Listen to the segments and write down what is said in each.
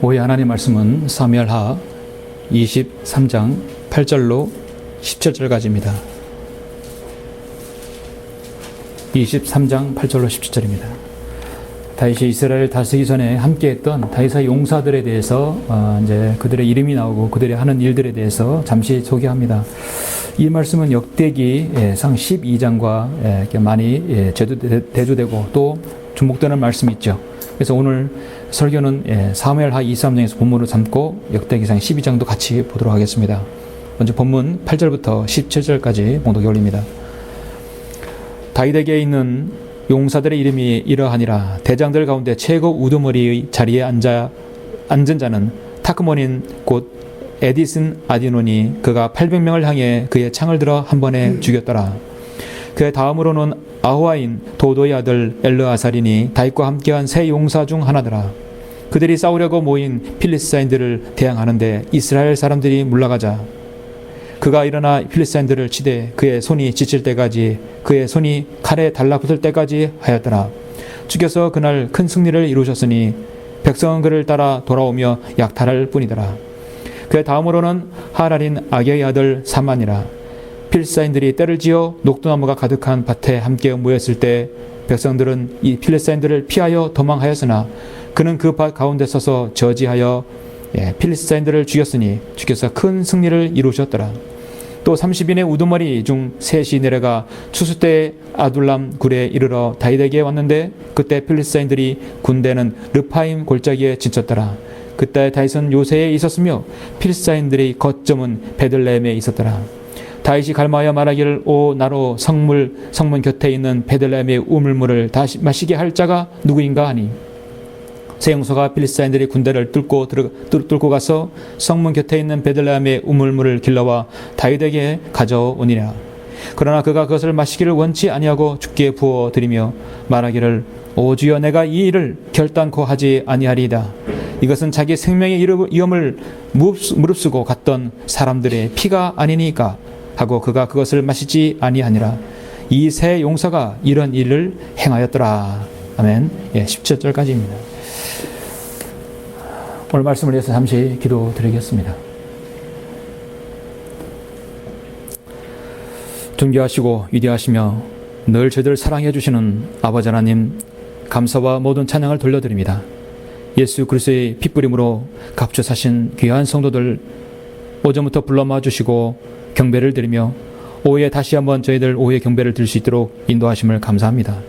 오늘 하나님 말씀은 사무엘하 23장 8절로 17절까지입니다. 23장 8절로 17절입니다. 다윗이 이스라엘 다스리기 전에 함께했던 다윗의 용사들에 대해서 이제 그들의 이름이 나오고 그들이 하는 일들에 대해서 잠시 소개합니다. 이 말씀은 역대기상 12장과 많이 대조되고 또 주목되는 말씀이 있죠. 그래서 오늘 설교는 사무엘하 23장에서 본문으로 삼고 역대기상 12장도 같이 보도록 하겠습니다. 먼저 본문 8절부터 17절까지 봉독해 올립니다. 다윗에게 있는 용사들의 이름이 이러하니라. 대장들 가운데 최고 우두머리의 자리에 앉은 자는 타크몬인 곧 에디슨 아디논이 그가 800명을 향해 그의 창을 들어 한 번에 죽였더라. 그의 다음으로는 아호아인 도도의 아들 엘르아살이니 다윗과 함께한 세 용사 중 하나더라. 그들이 싸우려고 모인 필리스타인들을 대항하는데 이스라엘 사람들이 물러가자 그가 일어나 필리스타인들을 치되 그의 손이 지칠 때까지 그의 손이 칼에 달라붙을 때까지 하였더라. 죽여서 그날 큰 승리를 이루셨으니 백성은 그를 따라 돌아오며 약탈할 뿐이더라. 그의 다음으로는 하랄인 아게의 아들 사만이라. 필리스타인들이 떼를 지어 녹두나무가 가득한 밭에 함께 모였을 때 백성들은 이 필리스타인들을 피하여 도망하였으나 그는 그 밭 가운데 서서 저지하여 필리스타인들을 죽여서 큰 승리를 이루셨더라. 또 30인의 우두머리 중 셋이 내려가 추수 때 아둘람 굴에 이르러 다윗에게 왔는데 그때 필리스타인들이 군대는 르파임 골짜기에 지쳤더라. 그때 다윗은 요새에 있었으며 필리스타인들의 거점은 베들레헴에 있었더라. 다윗이 갈망하여 말하기를 오 나로 성문 곁에 있는 베들레헴의 우물물을 다시 마시게 할 자가 누구인가 하니 세 용사가 필리스타인들이 군대를 뚫고 가서 성문 곁에 있는 베들레헴의 우물물을 길러와 다윗에게 가져오니라. 그러나 그가 그것을 마시기를 원치 아니하고 죽게 부어 드리며 말하기를 오 주여 내가 이 일을 결단코 하지 아니하리이다. 이것은 자기 생명의 위험을 무릅쓰고 갔던 사람들의 피가 아니니까 하고 그가 그것을 마시지 아니하니라. 이 세 용사가 이런 일을 행하였더라. 아멘. 17절까지입니다. 오늘 말씀을 위해서 잠시 기도드리겠습니다. 존귀하시고 위대하시며 늘 저희들을 사랑해 주시는 아버지 하나님, 감사와 모든 찬양을 돌려드립니다. 예수 그리스도의 핏부림으로 값져 사신 귀한 성도들 오전부터 불러모아 주시고 경배를 드리며 오후에 다시 한번 저희들 오후에 경배를 드릴 수 있도록 인도하심을 감사합니다.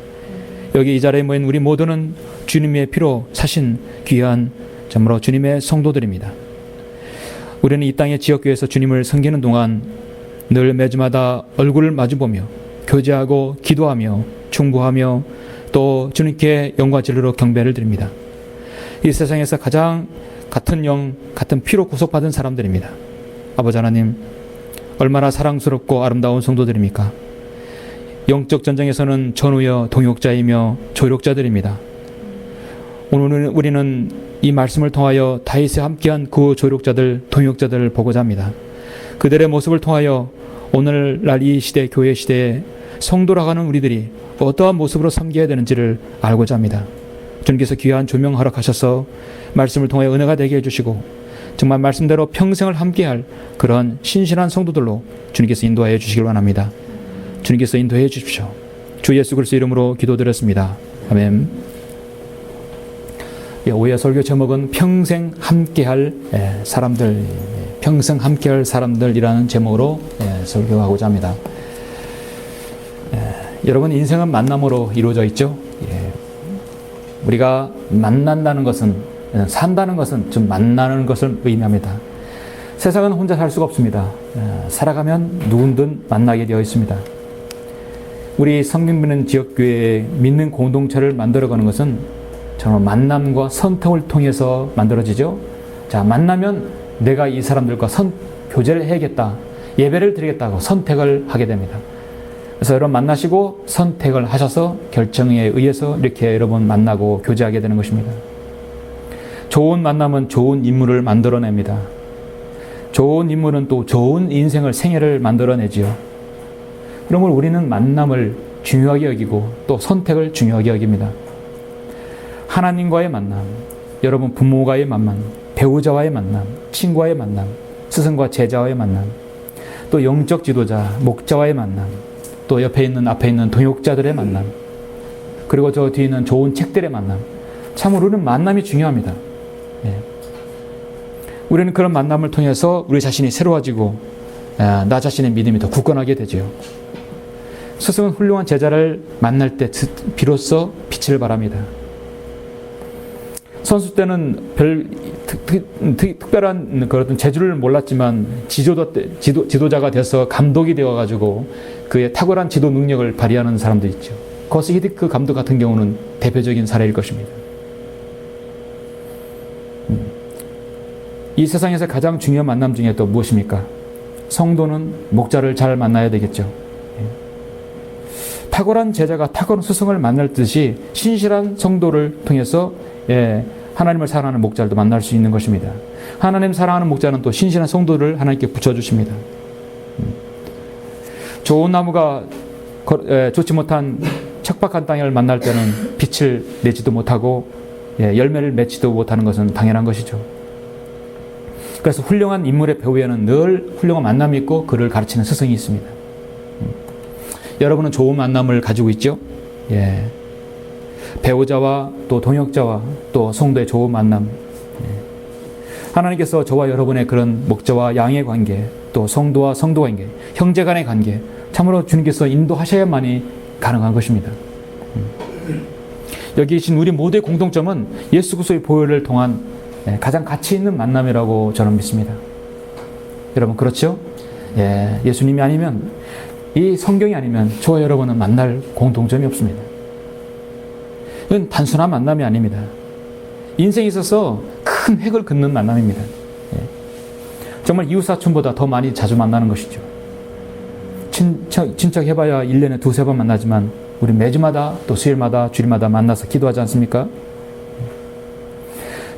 여기 이 자리에 모인 우리 모두는 주님의 피로 사신 귀한 참으로 주님의 성도들입니다. 우리는 이 땅의 지역교회에서 주님을 섬기는 동안 늘 매주마다 얼굴을 마주보며 교제하고 기도하며 충고하며 또 주님께 영광 진리로 경배를 드립니다. 이 세상에서 가장 같은 영, 같은 피로 구속받은 사람들입니다. 아버지 하나님, 얼마나 사랑스럽고 아름다운 성도들입니까? 영적 전쟁에서는 전우여 동역자이며 조력자들입니다. 오늘 우리는 이 말씀을 통하여 다윗에 함께한 그 조력자들, 동역자들을 보고자 합니다. 그들의 모습을 통하여 오늘날 이 시대, 교회 시대에 성도라고 하는 우리들이 어떠한 모습으로 섬겨야 되는지를 알고자 합니다. 주님께서 귀한 조명 허락하셔서 말씀을 통하여 은혜가 되게 해주시고 정말 말씀대로 평생을 함께할 그런 신실한 성도들로 주님께서 인도하여 주시길 원합니다. 주님께서 인도해 주십시오. 주 예수 그리스도 이름으로 기도드렸습니다. 아멘. 오후의 설교 제목은 평생 함께할 사람들, 평생 함께할 사람들이라는 제목으로 설교하고자 합니다. 여러분, 인생은 만남으로 이루어져 있죠. 우리가 만난다는 것은, 산다는 것은 좀 만나는 것을 의미합니다. 세상은 혼자 살 수가 없습니다. 살아가면 누군든 만나게 되어 있습니다. 우리 성경민은 지역교회에 믿는 공동체를 만들어가는 것은 정말 만남과 선택을 통해서 만들어지죠. 자, 만나면 내가 이 사람들과 교제를 해야겠다, 예배를 드리겠다고 선택을 하게 됩니다. 그래서 여러분 만나시고 선택을 하셔서 결정에 의해서 이렇게 여러분 만나고 교제하게 되는 것입니다. 좋은 만남은 좋은 인물을 만들어냅니다. 좋은 인물은 또 좋은 인생을, 생애를 만들어내지요. 그러므로 우리는 만남을 중요하게 여기고 또 선택을 중요하게 여깁니다. 하나님과의 만남, 여러분 부모와의 만남, 배우자와의 만남, 친구와의 만남, 스승과 제자와의 만남, 또 영적 지도자, 목자와의 만남, 또 앞에 있는 동역자들의 만남, 그리고 저 뒤에 있는 좋은 책들의 만남. 참으로 우리는 만남이 중요합니다. 예. 우리는 그런 만남을 통해서 우리 자신이 새로워지고 나 자신의 믿음이 더 굳건하게 되죠. 스승은 훌륭한 제자를 만날 때 비로소 빛을 발합니다. 선수 때는 별 특별한 그런 재주를 몰랐지만 지도자가 돼서 감독이 되어가지고 그의 탁월한 지도 능력을 발휘하는 사람도 있죠. 거스 히디크 감독 같은 경우는 대표적인 사례일 것입니다. 이 세상에서 가장 중요한 만남 중에 또 무엇입니까? 성도는 목자를 잘 만나야 되겠죠. 탁월한 제자가 탁월한 스승을 만날 듯이 신실한 성도를 통해서 하나님을 사랑하는 목자를 만날 수 있는 것입니다. 하나님 사랑하는 목자는 또 신실한 성도를 하나님께 붙여주십니다. 좋은 나무가 좋지 못한 척박한 땅을 만날 때는 빛을 내지도 못하고 열매를 맺지도 못하는 것은 당연한 것이죠. 그래서 훌륭한 인물의 배후에는 늘 훌륭한 만남이 있고 그를 가르치는 스승이 있습니다. 여러분은 좋은 만남을 가지고 있죠? 배우자와 또 동역자와 또 성도의 좋은 만남. 하나님께서 저와 여러분의 그런 목자와 양의 관계, 또 성도와 성도 관계, 형제 간의 관계, 참으로 주님께서 인도하셔야만이 가능한 것입니다. 여기 계신 우리 모두의 공통점은 예수 그리스도의 보혈을 통한 가장 가치 있는 만남이라고 저는 믿습니다. 여러분 그렇죠? 예수님이 아니면, 이 성경이 아니면 저와 여러분은 만날 공통점이 없습니다. 이건 단순한 만남이 아닙니다. 인생에 있어서 큰 획을 긋는 만남입니다. 정말 이웃사촌보다 더 많이 자주 만나는 것이죠. 친척해봐야 1년에 2-3번 만나지만 우리 매주마다 또 수요일마다 주일마다 만나서 기도하지 않습니까?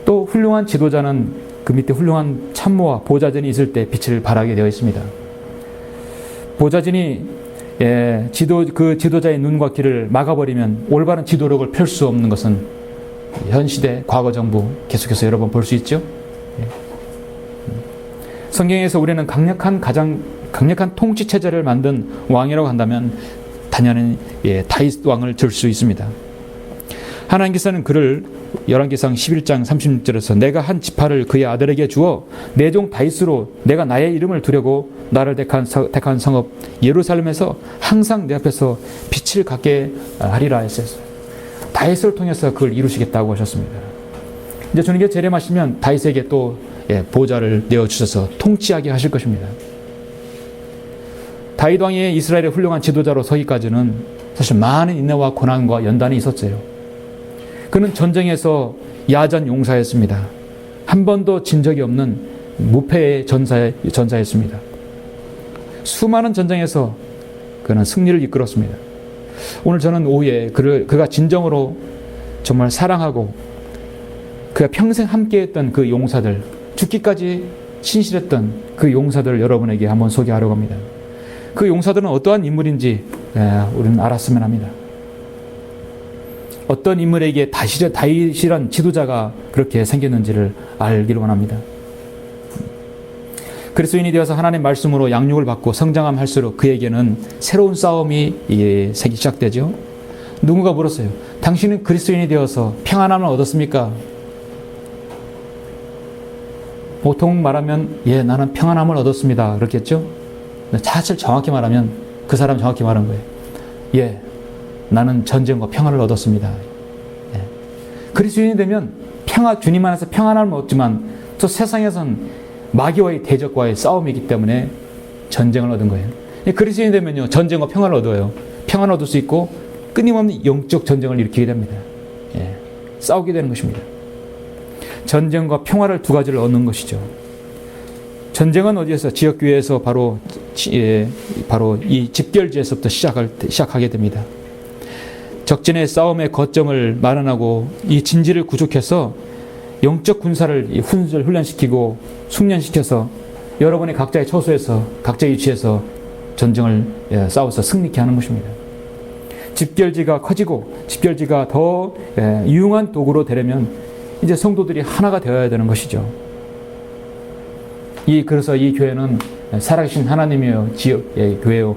또 훌륭한 지도자는 그 밑에 훌륭한 참모와 보좌진이 있을 때 빛을 발하게 되어 있습니다. 보좌진이 그 지도자의 눈과 귀를 막아버리면 올바른 지도력을 펼 수 없는 것은 현 시대 과거 정부 계속해서 여러 번 볼 수 있죠. 성경에서 우리는 가장 강력한 통치 체제를 만든 왕이라고 한다면 단연히 다윗 왕을 들 수 있습니다. 하나님께서는 그를 열왕기상 11장 36절에서 내가 한 지파를 그의 아들에게 주어 내 종 다윗으로 내가 나의 이름을 두려고 나를 택한 성읍 예루살렘에서 항상 내 앞에서 빛을 갖게 하리라 했어요. 다윗을 통해서 그걸 이루시겠다고 하셨습니다. 이제 주님께서 재림하시면 다윗에게 또 보좌를 내어주셔서 통치하게 하실 것입니다. 다윗 왕이 이스라엘의 훌륭한 지도자로 서기까지는 사실 많은 인내와 고난과 연단이 있었어요. 그는 전쟁에서 야전 용사였습니다. 한 번도 진 적이 없는 무패의 전사였습니다. 수많은 전쟁에서 그는 승리를 이끌었습니다. 오늘 저는 오후에 그가 진정으로 정말 사랑하고 그가 평생 함께했던 그 용사들, 죽기까지 신실했던 그 용사들을 여러분에게 한번 소개하려고 합니다. 그 용사들은 어떠한 인물인지 우리는 알았으면 합니다. 어떤 인물에게 다윗이란 지도자가 그렇게 생겼는지를 알기를 원합니다. 그리스도인이 되어서 하나님의 말씀으로 양육을 받고 성장함 할수록 그에게는 새로운 싸움이 시작되죠. 누군가 물었어요. 당신은 그리스도인이 되어서 평안함을 얻었습니까? 보통 말하면 나는 평안함을 얻었습니다. 그렇겠죠? 사실 정확히 말하면 그 사람 정확히 말한 거예요. 나는 전쟁과 평안을 얻었습니다. 그리스도인이 되면 주님 안에서 평안함을 얻지만 또 세상에선 마귀와의 대적과의 싸움이기 때문에 전쟁을 얻은 거예요. 그리스도인이 되면요, 전쟁과 평안을 얻어요. 평안을 얻을 수 있고 끊임없는 영적 전쟁을 일으키게 됩니다. 싸우게 되는 것입니다. 전쟁과 평화를 두 가지를 얻는 것이죠. 전쟁은 어디에서? 지역교회에서 바로 이 집결지에서부터 시작하게 됩니다. 적진의 싸움의 거점을 마련하고 이 진지를 구축해서 영적 군사를 훈련시키고 숙련시켜서 여러분의 각자의 처소에서 각자의 위치에서 전쟁을 싸워서 승리케 하는 것입니다. 집결지가 커지고 집결지가 더 유용한 도구로 되려면 이제 성도들이 하나가 되어야 되는 것이죠. 그래서 이 교회는 살아계신 하나님의 교회요,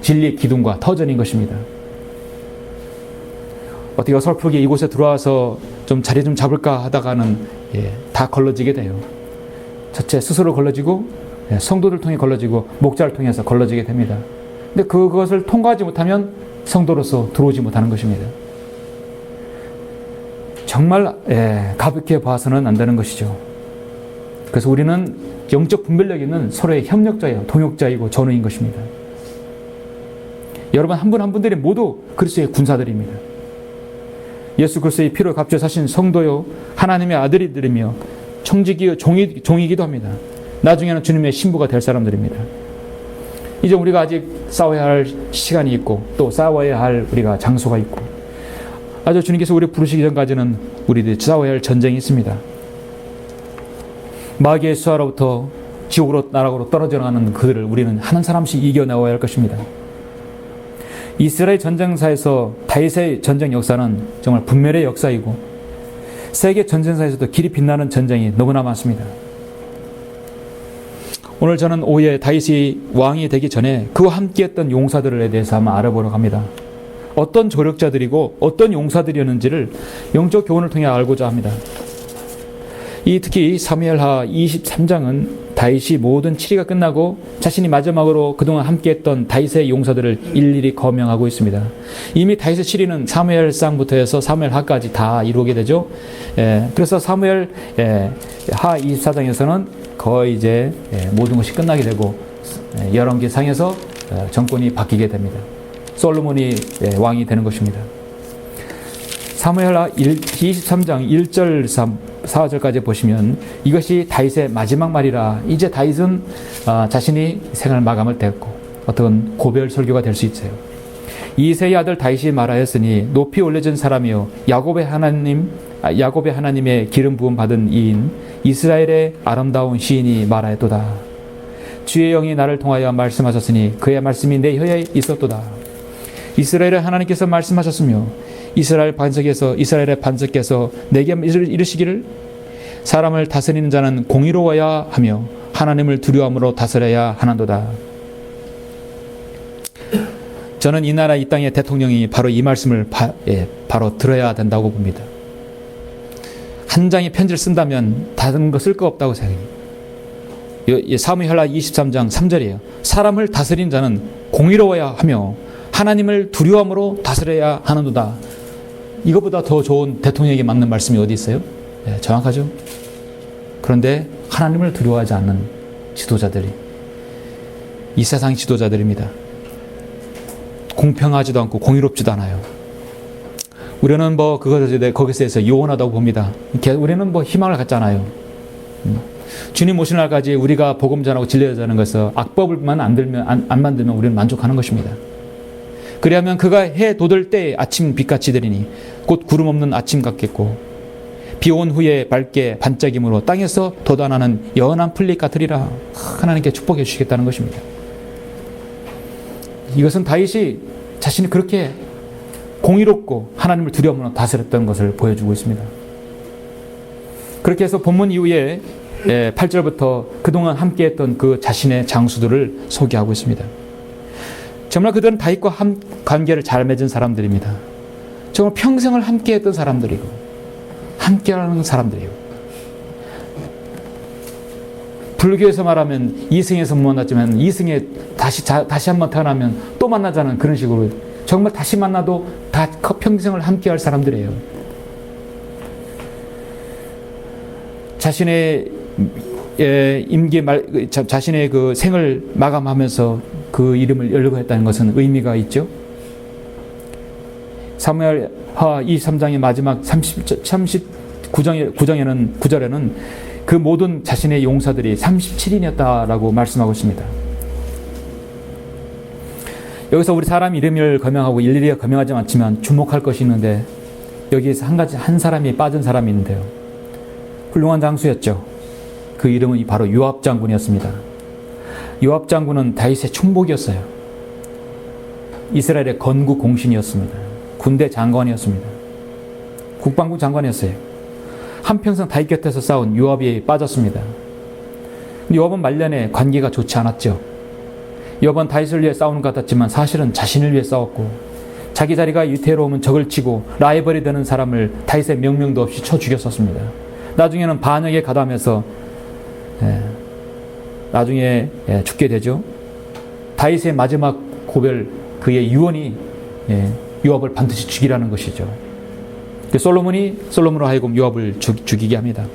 진리의 기둥과 터전인 것입니다. 어떻게 어설프게 이곳에 들어와서 좀 자리 좀 잡을까 하다가는 다 걸러지게 돼요. 첫째 스스로 걸러지고 성도들 통해 걸러지고 목자를 통해서 걸러지게 됩니다. 근데 그것을 통과하지 못하면 성도로서 들어오지 못하는 것입니다. 정말 가볍게 봐서는 안 되는 것이죠. 그래서 우리는 영적 분별력 있는 서로의 협력자예요. 동역자이고 전우인 것입니다. 여러분 한 분 한 분들이 모두 그리스도의 군사들입니다. 예수 그리스도의 피로 값져 사신 성도요, 하나님의 아들이들이며 청지기의 종이기도 합니다. 나중에는 주님의 신부가 될 사람들입니다. 이제 우리가 아직 싸워야 할 시간이 있고 또 싸워야 할 우리가 장소가 있고 아주 주님께서 우리 부르시기 전까지는 우리들이 싸워야 할 전쟁이 있습니다. 마귀의 수하로부터 지옥으로 나락으로 떨어져 가는 그들을 우리는 한 사람씩 이겨나와야 할 것입니다. 이스라엘 전쟁사에서 다윗의 전쟁 역사는 정말 분멸의 역사이고 세계 전쟁사에서도 길이 빛나는 전쟁이 너무나 많습니다. 오늘 저는 오후에 다윗이 왕이 되기 전에 그와 함께했던 용사들에 대해서 한번 알아보려고 합니다. 어떤 조력자들이고 어떤 용사들이었는지를 영적 교훈을 통해 알고자 합니다. 특히 사무엘하 23장은 다윗이 모든 치리가 끝나고 자신이 마지막으로 그동안 함께했던 다윗의 용사들을 일일이 거명하고 있습니다. 이미 다윗의 치리는 사무엘상부터 해서 사무엘하까지 다 이루게 되죠. 그래서 사무엘하 24장에서는 거의 이제 모든 것이 끝나게 되고 열왕기상에서 정권이 바뀌게 됩니다. 솔로몬이 왕이 되는 것입니다. 사무엘하 23장 1절 4절까지 보시면 이것이 다윗의 마지막 말이라 이제 다윗은 자신이 생을 마감을 냈고 어떤 고별 설교가 될 수 있어요. 이새의 아들 다윗이 말하였으니 높이 올려진 사람이요 야곱의 하나님의 기름 부음 받은 이인 이스라엘의 아름다운 시인이 말하였도다. 주의 영이 나를 통하여 말씀하셨으니 그의 말씀이 내 혀에 있었도다. 이스라엘의 하나님께서 말씀하셨으며 이스라엘의 반석께서 내게 이르시기를 사람을 다스리는 자는 공의로워야 하며 하나님을 두려움으로 다스려야 하는도다. 저는 이 나라 이 땅의 대통령이 바로 이 말씀을 바로 들어야 된다고 봅니다. 한 장의 편지를 쓴다면 다른 거 쓸 거 없다고 생각해요. 사무엘하 23장 3절이에요. 사람을 다스리는 자는 공의로워야 하며 하나님을 두려움으로 다스려야 하는도다. 이것보다 더 좋은 대통령에게 맞는 말씀이 어디 있어요? 정확하죠? 그런데 하나님을 두려워하지 않는 지도자들이 이 세상 지도자들입니다. 공평하지도 않고 공의롭지도 않아요. 우리는 거기서 해서 요원하다고 봅니다. 우리는 희망을 갖잖아요. 주님 오시는 날까지 우리가 복음 전하고 진리 전하는 것에서 악법을만 안 만들면 우리는 만족하는 것입니다. 그리하면 그가 해 돋을 때에 아침 빛같이 되리니 곧 구름 없는 아침 같겠고 비 온 후에 밝게 반짝임으로 땅에서 돋아나는 연한 풀잎 같으리라. 하나님께 축복해 주시겠다는 것입니다. 이것은 다윗이 자신이 그렇게 공의롭고 하나님을 두려움으로 다스렸던 것을 보여주고 있습니다. 그렇게 해서 본문 이후에 8절부터 그동안 함께했던 그 자신의 장수들을 소개하고 있습니다. 정말 그들은 다윗과 관계를 잘 맺은 사람들입니다. 정말 평생을 함께했던 사람들이고 함께하는 사람들이에요. 불교에서 말하면 이승에서 만났지만 이승에 다시 한번 태어나면 또 만나자는 그런 식으로 정말 다시 만나도 다 평생을 함께할 사람들이에요. 자신의 자신의 그 생을 마감하면서 그 이름을 열려고 했다는 것은 의미가 있죠. 사무엘하 23장의 마지막 39절에는 그 모든 자신의 용사들이 37인이었다라고 말씀하고 있습니다. 여기서 우리 사람 이름을 거명하고 일일이 거명하지 않지만 주목할 것이 있는데 여기에서 한 사람이 빠진 사람이 있는데요. 훌륭한 장수였죠. 그 이름은 바로 요압 장군이었습니다. 요압 장군은 다윗의 총복이었어요. 이스라엘의 건국 공신이었습니다. 군대 장관이었습니다. 국방부 장관이었어요. 한평생 다윗 곁에서 싸운 요압이 빠졌습니다. 요압은 말년에 관계가 좋지 않았죠. 요압은 다윗을 위해 싸우는 것 같았지만 사실은 자신을 위해 싸웠고, 자기 자리가 위태로우면 적을 치고 라이벌이 되는 사람을 다윗의 명령도 없이 쳐 죽였었습니다. 나중에는 반역에 가담해서 나중에 죽게 되죠. 다윗의 마지막 고별, 그의 유언이 요압을 반드시 죽이라는 것이죠. 솔로몬으로 하여금 요압을 죽이게 합니다.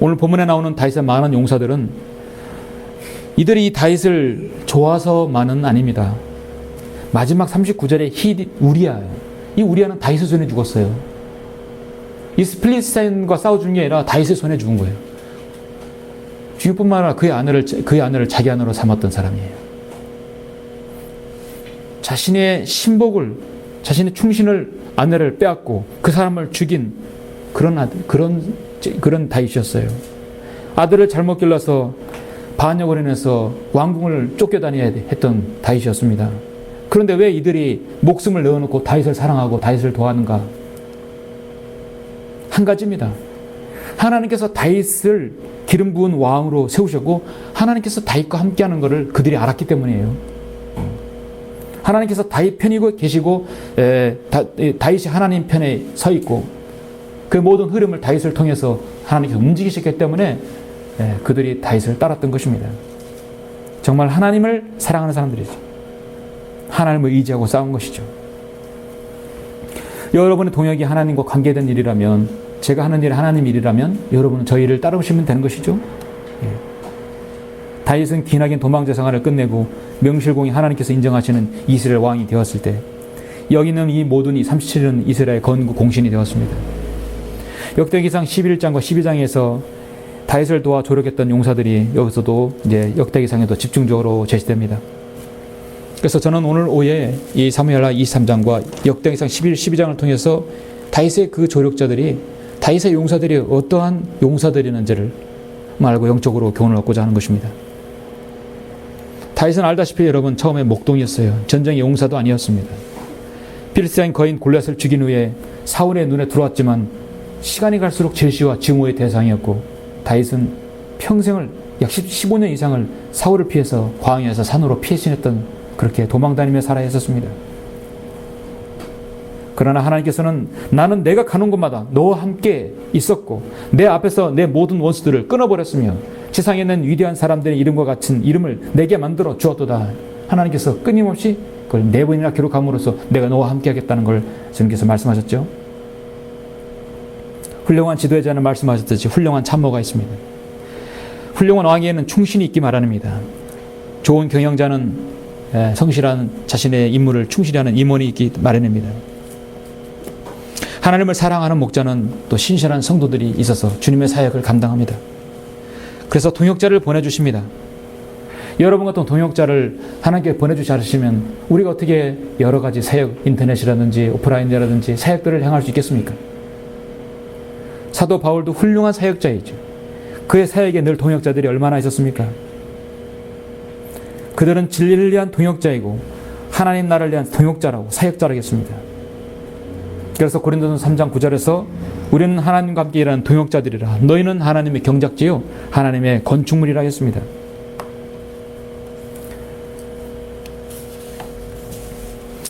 오늘 본문에 나오는 다윗의 많은 용사들은 이들이 이 다윗을 좋아서만은 아닙니다. 마지막 39절에 우리아예요. 이 우리아는 다윗의 손에 죽었어요. 이 필리스타인과 싸워 죽은 게 아니라 다윗의 손에 죽은 거예요. 죽일 뿐만 아니라 그의 아내를 자기 아내로 삼았던 사람이에요. 자신의 신복을, 자신의 충신을, 아내를 빼앗고 그 사람을 죽인 그런 다윗이었어요. 아들을 잘못 길러서 반역을 해내서 왕궁을 쫓겨다녀야 했던 다윗이었습니다. 그런데 왜 이들이 목숨을 내어놓고 다윗을 사랑하고 다윗을 도와하는가? 한 가지입니다. 하나님께서 다윗을 기름 부은 왕으로 세우셨고 하나님께서 다윗과 함께하는 것을 그들이 알았기 때문이에요. 하나님께서 다윗 편이고 계시고 다윗이 하나님 편에 서 있고 그 모든 흐름을 다윗을 통해서 하나님께서 움직이셨기 때문에 그들이 다윗을 따랐던 것입니다. 정말 하나님을 사랑하는 사람들이죠. 하나님을 의지하고 싸운 것이죠. 여러분의 동역이 하나님과 관계된 일이라면, 제가 하는 일이 하나님 일이라면 여러분은 저 일을 따라오시면 되는 것이죠. 다윗은 기나긴 도망자 생활을 끝내고 명실공히 하나님께서 인정하시는 이스라엘 왕이 되었을 때 여기는 이 모든 37년 이스라엘 건국 공신이 되었습니다. 역대기상 11장과 12장에서 다윗을 도와 조력했던 용사들이 여기서도 이제 역대기상에도 집중적으로 제시됩니다. 그래서 저는 오늘 오후에 이 사무엘하 23장과 역대기상 11, 12장을 통해서 다윗의 그 조력자들이, 다윗의 용사들이 어떠한 용사들이는지를 알고 영적으로 교훈을 얻고자 하는 것입니다. 다윗은 알다시피 여러분 처음에 목동이었어요. 전쟁의 용사도 아니었습니다. 필리스타인 거인 골리앗을 죽인 후에 사울의 눈에 들어왔지만 시간이 갈수록 제시와 증오의 대상이었고, 다윗은 평생을 약 15년 이상을 사울을 피해서 광야에서 산으로 피해 지냈던, 그렇게 도망다니며 살아야 했었습니다. 그러나 하나님께서는 나는 내가 가는 곳마다 너와 함께 있었고 내 앞에서 내 모든 원수들을 끊어버렸으며 세상에 있는 위대한 사람들의 이름과 같은 이름을 내게 만들어 주었도다. 하나님께서 끊임없이 그걸 4번이나 기록함으로써 내가 너와 함께 하겠다는 걸 주님께서 말씀하셨죠. 훌륭한 지도자는 말씀하셨듯이 훌륭한 참모가 있습니다. 훌륭한 왕에게는 충신이 있기 마련입니다. 좋은 경영자는 성실한 자신의 임무를 충실히 하는 임원이 있기 마련입니다. 하나님을 사랑하는 목자는 또 신실한 성도들이 있어서 주님의 사역을 감당합니다. 그래서 동역자를 보내주십니다. 여러분 같은 동역자를 하나님께 보내주지 않으시면 우리가 어떻게 여러 가지 사역, 인터넷이라든지 오프라인이라든지 사역들을 행할 수 있겠습니까? 사도 바울도 훌륭한 사역자이죠. 그의 사역에 늘 동역자들이 얼마나 있었습니까? 그들은 진리를 위한 동역자이고 하나님 나라를 위한 동역자라고, 사역자라겠습니다. 그래서 고린도서 3장 9절에서 우리는 하나님과 함께 일하는 동역자들이라, 너희는 하나님의 경작지요 하나님의 건축물이라 했습니다.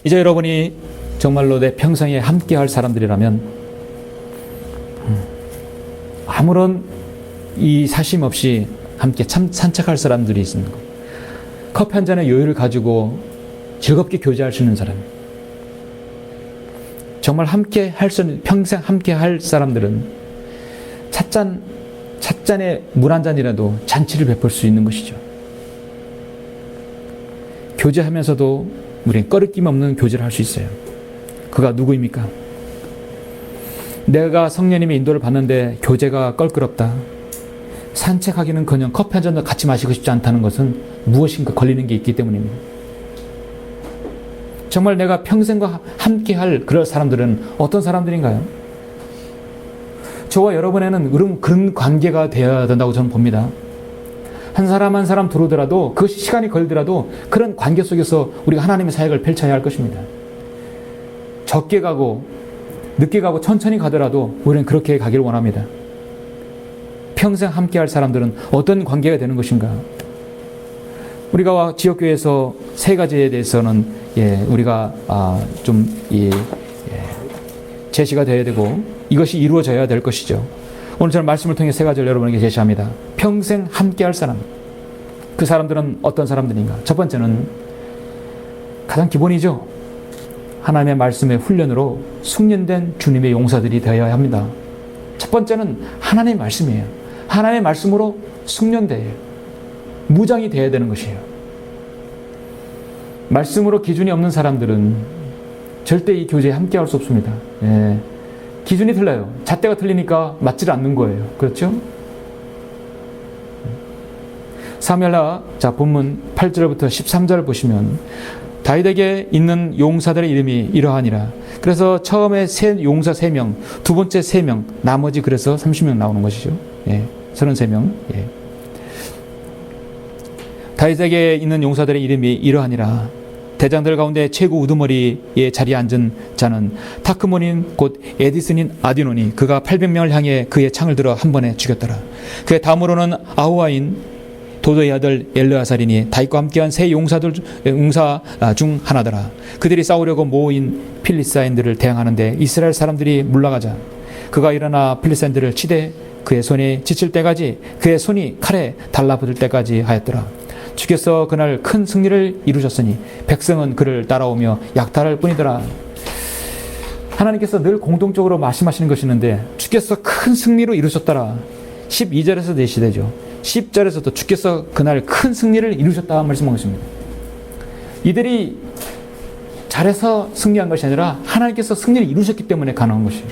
이제 여러분이 정말로 내 평생에 함께 할 사람들이라면 아무런 이 사심 없이 함께 산책할 사람들이 있는 것, 커피 한 잔의 여유를 가지고 즐겁게 교제할 수 있는 사람, 정말 함께 할 수 있는, 평생 함께 할 사람들은 찻잔에 물 한 잔이라도 잔치를 베풀 수 있는 것이죠. 교제하면서도 우리는 꺼리낌 없는 교제를 할 수 있어요. 그가 누구입니까? 내가 성령님의 인도를 받는데 교제가 껄끄럽다, 산책하기는커녕 커피 한 잔도 같이 마시고 싶지 않다는 것은 무엇인가 걸리는 게 있기 때문입니다. 정말 내가 평생과 함께할 그럴 사람들은 어떤 사람들인가요? 저와 여러분에는 그런 관계가 되어야 된다고 저는 봅니다. 한 사람 한 사람 들어오더라도, 그것이 시간이 걸리더라도 그런 관계 속에서 우리가 하나님의 사역을 펼쳐야 할 것입니다. 적게 가고 늦게 가고 천천히 가더라도 우리는 그렇게 가길 원합니다. 평생 함께할 사람들은 어떤 관계가 되는 것인가? 우리가 지역교회에서 세 가지에 대해서는 우리가 제시가 되어야 되고 이것이 이루어져야 될 것이죠. 오늘 저는 말씀을 통해 세 가지를 여러분에게 제시합니다. 평생 함께할 사람. 그 사람들은 어떤 사람들인가? 첫 번째는 가장 기본이죠. 하나님의 말씀의 훈련으로 숙련된 주님의 용사들이 되어야 합니다. 첫 번째는 하나님의 말씀이에요. 하나님의 말씀으로 숙련돼요. 무장이 되어야 되는 것이에요. 말씀으로 기준이 없는 사람들은 절대 이 교제에 함께할 수 없습니다. 기준이 틀려요. 잣대가 틀리니까 맞질 않는 거예요. 그렇죠? 사무엘하 본문 8절부터 13절을 보시면 다윗에게 있는 용사들의 이름이 이러하니라. 그래서 처음에 용사 3명, 두 번째 3명, 나머지 그래서 30명 나오는 것이죠. 33명. 다윗에게 있는 용사들의 이름이 이러하니라. 대장들 가운데 최고 우두머리에 자리에 앉은 자는 타크몬인 곧 에디슨인 아디논이 그가 800명을 향해 그의 창을 들어 한 번에 죽였더라. 그의 다음으로는 아우아인 도도의 아들 엘르아살이니 다윗과 함께한 세 용사 중 하나더라. 그들이 싸우려고 모인 필리스타인들을 대항하는데 이스라엘 사람들이 물러가자 그가 일어나 필리스타인들을 치되 그의 손이 지칠 때까지 그의 손이 칼에 달라붙을 때까지 하였더라. 주께서 그날 큰 승리를 이루셨으니 백성은 그를 따라오며 약탈할 뿐이더라. 하나님께서 늘 공동적으로 말씀하시는 것이는데 주께서 큰 승리로 이루셨더라. 12절에서 제시되죠. 10절에서도 주께서 그날 큰 승리를 이루셨다 말씀하고 있습니다. 이들이 잘해서 승리한 것이 아니라 하나님께서 승리를 이루셨기 때문에 가능한 것이에요.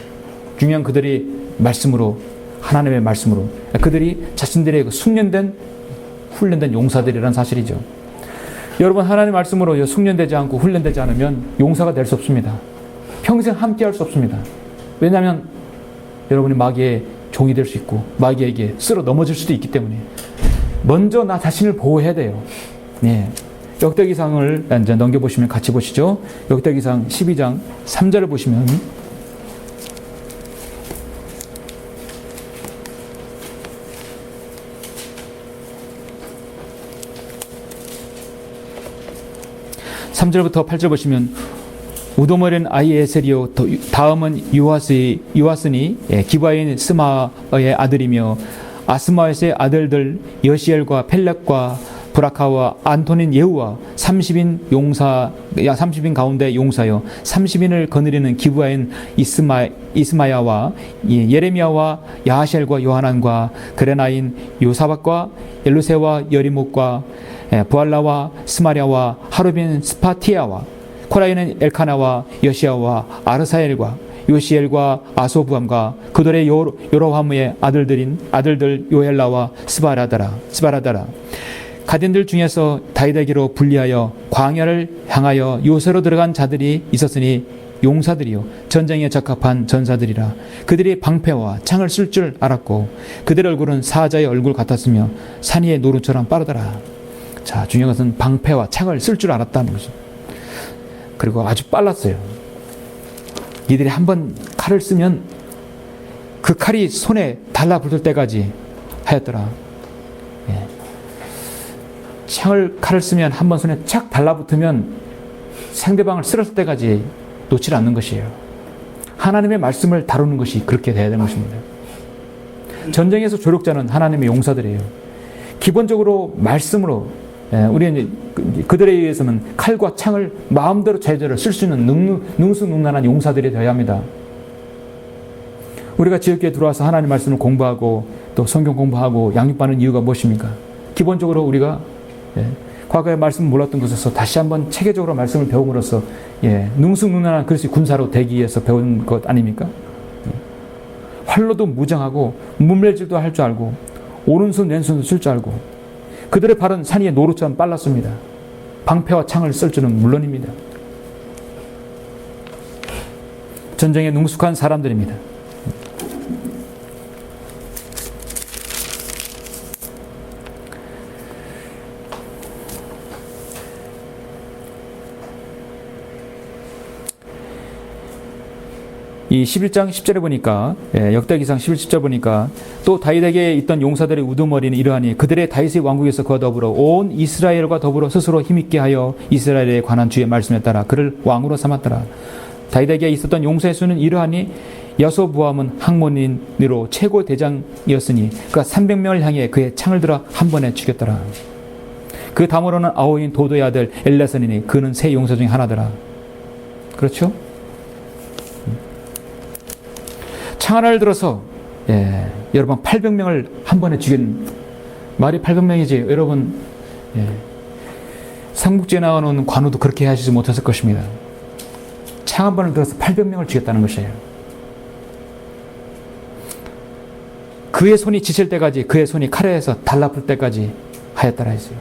중요한 그들이 말씀으로, 하나님의 말씀으로 그들이 자신들의 숙련된 훈련된 용사들이라는 사실이죠. 여러분, 하나님의 말씀으로 숙련되지 않고 훈련되지 않으면 용사가 될 수 없습니다. 평생 함께할 수 없습니다. 왜냐하면 여러분이 마귀의 종이 될 수 있고 마귀에게 쓸어 넘어질 수도 있기 때문에 먼저 나 자신을 보호해야 돼요. 역대기상을 이제 넘겨보시면 같이 보시죠. 역대기상 12장 3절을 보시면 (3절부터) (8절) 보시면 우도머리는 아히에셀이요 다음은 유아스니 기브아인 스마의 아들이며 아스마웻의 아들들 여시엘과 펠렉과 브라카와 안토닌 예후와 30인 가운데 용사여 30인을 거느리는 기브아인 이스마야와 예레미야와 야하셀과 요하난과 그레나인 요사박과 엘루세와 여리목과 부알라와 스마랴와 하루빈 스파티아와 코라인은 엘카나와 여시야와 아르사엘과 요시엘과 아소부함과 그들의 요로함의 아들들 요엘라와 스바라다라. 가딘들 중에서 다윗에게로 분리하여 광야를 향하여 요새로 들어간 자들이 있었으니 용사들이요 전쟁에 적합한 전사들이라. 그들이 방패와 창을 쓸 줄 알았고 그들의 얼굴은 사자의 얼굴 같았으며 산 위의 노루처럼 빠르더라. 자, 중요한 것은 방패와 창을 쓸 줄 알았다는 거죠. 그리고 아주 빨랐어요. 이들이 한번 칼을 쓰면 그 칼이 손에 달라붙을 때까지 하였더라. 칼을 쓰면 한번 손에 착 달라붙으면 상대방을 쓸었을 때까지 놓지 않는 것이에요. 하나님의 말씀을 다루는 것이 그렇게 돼야 되는 것입니다. 전쟁에서 조력자는 하나님의 용사들이에요. 기본적으로 말씀으로 우리는 그들에 의해서는 칼과 창을 마음대로 제대로 쓸 수 있는 능수능란한 용사들이 되어야 합니다. 우리가 지역교회에 들어와서 하나님 말씀을 공부하고 또 성경 공부하고 양육받는 이유가 무엇입니까? 기본적으로 우리가 과거의 말씀을 몰랐던 것에서 다시 한번 체계적으로 말씀을 배움으로써 능수능란한 그리스도의 군사로 되기 위해서 배운 것 아닙니까? 활로도 무장하고 문멸질도 할 줄 알고 오른손 왼손도 쓸 줄 알고 그들의 발은 산 위의 노루처럼 빨랐습니다. 방패와 창을 쓸 줄은 물론입니다. 전쟁에 능숙한 사람들입니다. 이 11장 10절에 보니까 역대기상 11절 보니까 또 다윗에게 있던 용사들의 우두머리는 이러하니 그들의 다윗의 왕국에서 그와 더불어 온 이스라엘과 더불어 스스로 힘있게 하여 이스라엘에 관한 주의 말씀에 따라 그를 왕으로 삼았더라. 다윗에게 있었던 용사의 수는 이러하니 여소부함은 항몬인으로 최고 대장이었으니 그가 300명을 향해 그의 창을 들어 한 번에 죽였더라. 그 다음으로는 아호인 도도의 아들 엘레선이니 그는 세 용사 중에 하나더라. 그렇죠? 창 하나를 들어서 여러분 800명을 한 번에 죽인, 말이 800명이지 여러분, 삼국지에 나오는 관우도 그렇게 하시지 못했을 것입니다. 창 한 번을 들어서 800명을 죽였다는 것이에요. 그의 손이 지칠 때까지, 그의 손이 칼에서 달라붙을 때까지 하였다라 했어요.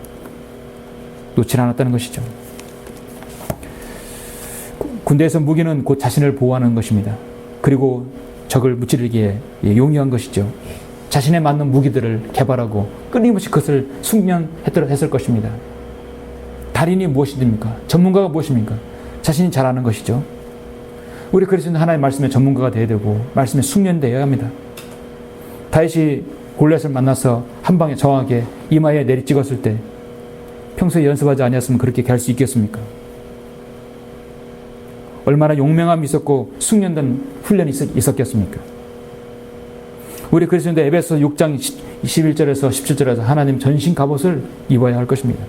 놓지 않았다는 것이죠. 군대에서 무기는 곧 자신을 보호하는 것입니다. 그리고 적을 무찌르기에 용이한 것이죠. 자신에 맞는 무기들을 개발하고 끊임없이 그것을 숙련했을 것입니다. 달인이 무엇입니까? 전문가가 무엇입니까? 자신이 잘 아는 것이죠. 우리 그리스도는 하나님의 말씀의 전문가가 되어야 되고 말씀에 숙련되어야 합니다. 다윗이 골리앗을 만나서 한 방에 정확하게 이마에 내리 찍었을 때 평소에 연습하지 아니었으면 그렇게 갈 수 있겠습니까? 얼마나 용맹함이 있었고 숙련된 훈련이 있었겠습니까? 우리 그리스도인들 에베소 6장 11절에서 17절에서 하나님 전신 갑옷을 입어야 할 것입니다.